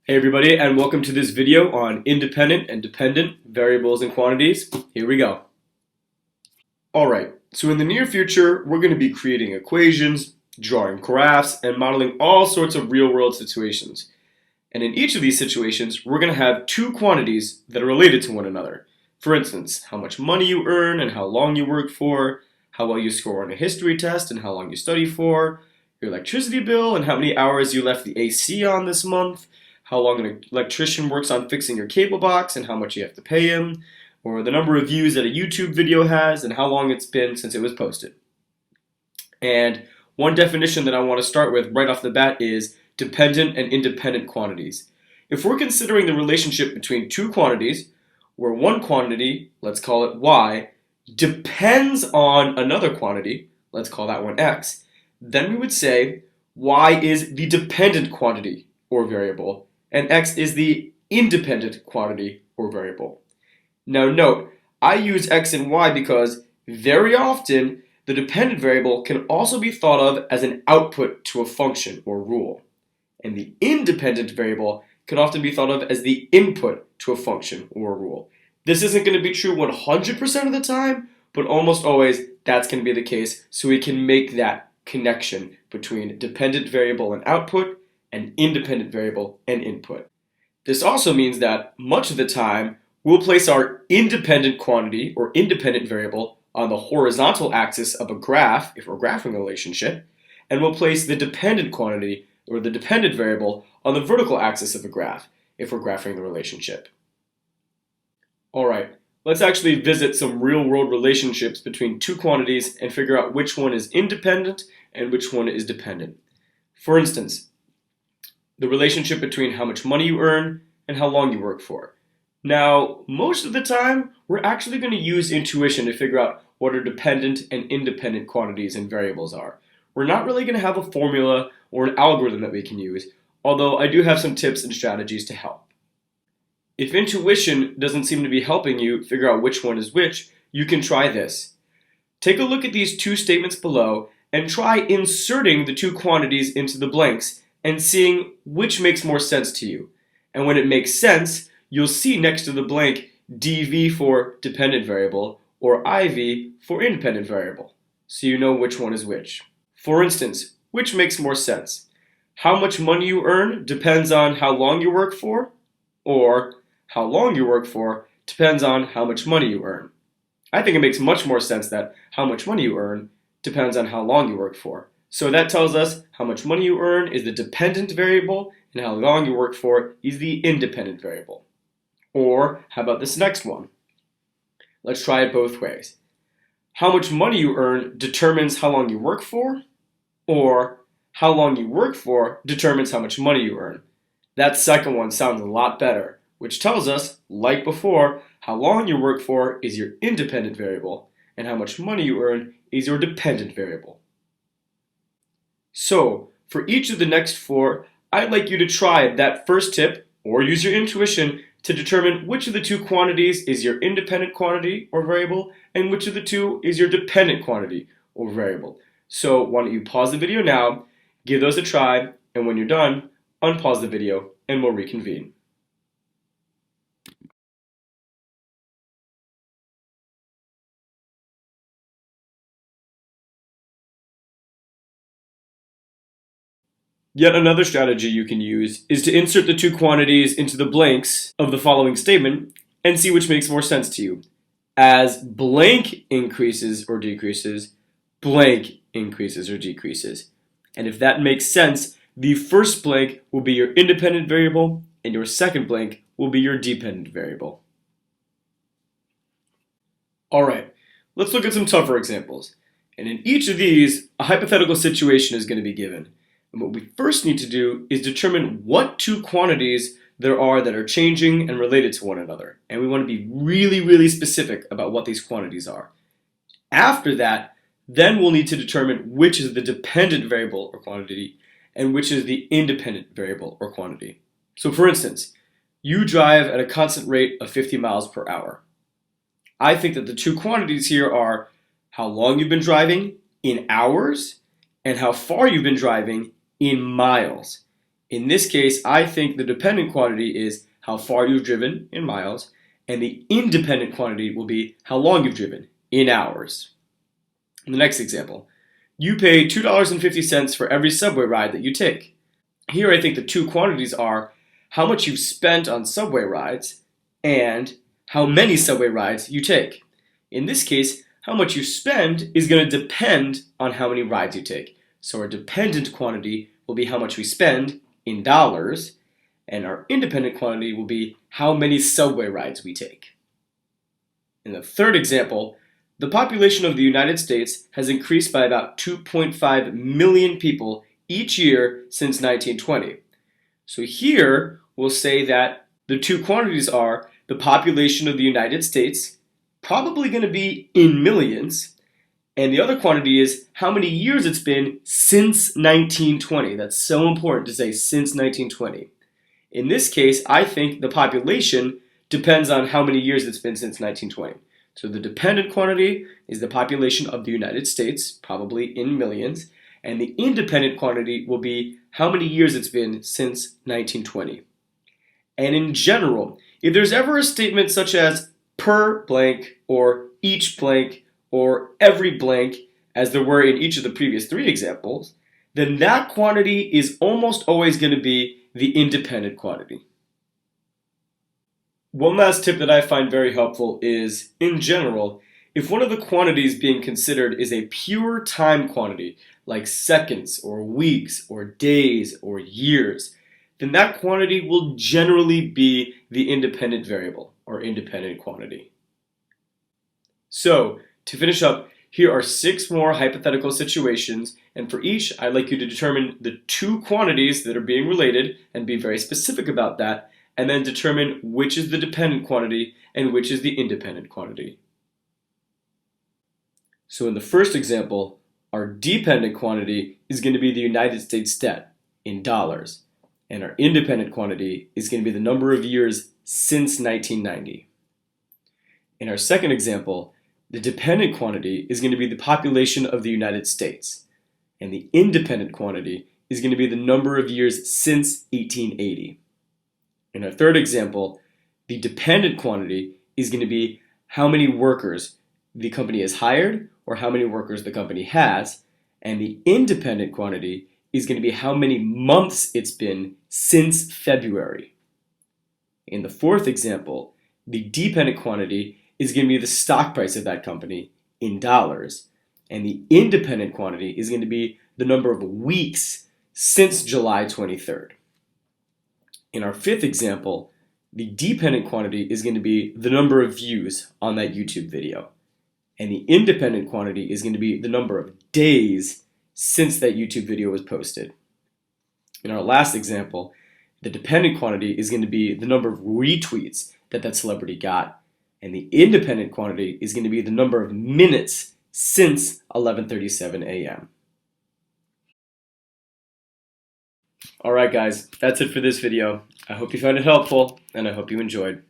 Hey everybody, and welcome to this video on independent and dependent variables and quantities. Here we go. Alright, so in the near future, we're going to be creating equations, drawing graphs, and modeling all sorts of real-world situations. And in each of these situations, we're going to have two quantities that are related to one another. For instance, how much money you earn and how long you work for, how well you score on a history test and how long you study for, your electricity bill and how many hours you left the AC on this month, how long an electrician works on fixing your cable box and how much you have to pay him, or the number of views that a YouTube video has and how long it's been since it was posted. And one definition that I want to start with right off the bat is dependent and independent quantities. If we're considering the relationship between two quantities, where one quantity, let's call it y, depends on another quantity, let's call that one x, then we would say y is the dependent quantity or variable, and x is the independent quantity or variable. Now note, I use x and y because very often the dependent variable can also be thought of as an output to a function or rule, and the independent variable can often be thought of as the input to a function or a rule. This isn't going to be true 100% of the time, but almost always that's going to be the case, so we can make that connection between dependent variable and output and independent variable and input. This also means that much of the time we'll place our independent quantity or independent variable on the horizontal axis of a graph if we're graphing a relationship, and we'll place the dependent quantity or the dependent variable on the vertical axis of a graph if we're graphing the relationship. Alright, let's actually visit some real-world relationships between two quantities and figure out which one is independent and which one is dependent. For instance, the relationship between how much money you earn and how long you work for. Now, most of the time, we're actually going to use intuition to figure out what our dependent and independent quantities and variables are. We're not really going to have a formula or an algorithm that we can use, although I do have some tips and strategies to help. If intuition doesn't seem to be helping you figure out which one is which, you can try this. Take a look at these two statements below and try inserting the two quantities into the blanks and seeing which makes more sense to you. And when it makes sense, you'll see next to the blank dv for dependent variable or iv for independent variable, so you know which one is which. For instance, which makes more sense? How much money you earn depends on how long you work for, or how long you work for depends on how much money you earn. I think it makes much more sense that how much money you earn depends on how long you work for. So that tells us how much money you earn is the dependent variable and how long you work for is the independent variable. Or how about this next one? Let's try it both ways. How much money you earn determines how long you work for, or how long you work for determines how much money you earn. That second one sounds a lot better, which tells us, like before, how long you work for is your independent variable, and how much money you earn is your dependent variable. So, for each of the next four, I'd like you to try that first tip, or use your intuition, to determine which of the two quantities is your independent quantity or variable, and which of the two is your dependent quantity or variable. So, why don't you pause the video now, give those a try, and when you're done, unpause the video, and we'll reconvene. Yet another strategy you can use is to insert the two quantities into the blanks of the following statement and see which makes more sense to you. As blank increases or decreases, blank increases or decreases. And if that makes sense, the first blank will be your independent variable and your second blank will be your dependent variable. Alright, let's look at some tougher examples. And in each of these, a hypothetical situation is going to be given. And what we first need to do is determine what two quantities there are that are changing and related to one another. And we want to be really, really specific about what these quantities are. After that, then we'll need to determine which is the dependent variable or quantity and which is the independent variable or quantity. So for instance, you drive at a constant rate of 50 miles per hour. I think that the two quantities here are how long you've been driving in hours and how far you've been driving in miles. In this case, I think the dependent quantity is how far you've driven in miles, and the independent quantity will be how long you've driven in hours. In the next example, you pay $2.50 for every subway ride that you take. Here I think the two quantities are how much you've spent on subway rides and how many subway rides you take. In this case, how much you spend is going to depend on how many rides you take. So our dependent quantity will be how much we spend in dollars, and our independent quantity will be how many subway rides we take. In the third example, the population of the United States has increased by about 2.5 million people each year since 1920. So here we'll say that the two quantities are the population of the United States, probably going to be in millions, and the other quantity is how many years it's been since 1920. That's so important to say since 1920. In this case, I think the population depends on how many years it's been since 1920. So the dependent quantity is the population of the United States, probably in millions, and the independent quantity will be how many years it's been since 1920. And in general, if there's ever a statement such as per blank or each blank or every blank, as there were in each of the previous three examples, then that quantity is almost always going to be the independent quantity. One last tip that I find very helpful is, in general, if one of the quantities being considered is a pure time quantity, like seconds or weeks or days or years, then that quantity will generally be the independent variable or independent quantity. So, to finish up, here are 6 more hypothetical situations, and for each, I'd like you to determine the two quantities that are being related and be very specific about that, and then determine which is the dependent quantity and which is the independent quantity. So in the first example, our dependent quantity is going to be the United States debt in dollars, and our independent quantity is going to be the number of years since 1990. In our second example, the dependent quantity is going to be the population of the United States, and the independent quantity is going to be the number of years since 1880. In our third example, the dependent quantity is going to be how many workers the company has hired or how many workers the company has, and the independent quantity is going to be how many months it's been since February. In the fourth example, the dependent quantity is going to be the stock price of that company in dollars, and the independent quantity is going to be the number of weeks since July 23rd. In our fifth example, the dependent quantity is going to be the number of views on that YouTube video, and the independent quantity is going to be the number of days since that YouTube video was posted. In our last example, the dependent quantity is going to be the number of retweets that celebrity got, and the independent quantity is going to be the number of minutes since 11:37 a.m. Alright guys, that's it for this video. I hope you found it helpful, and I hope you enjoyed.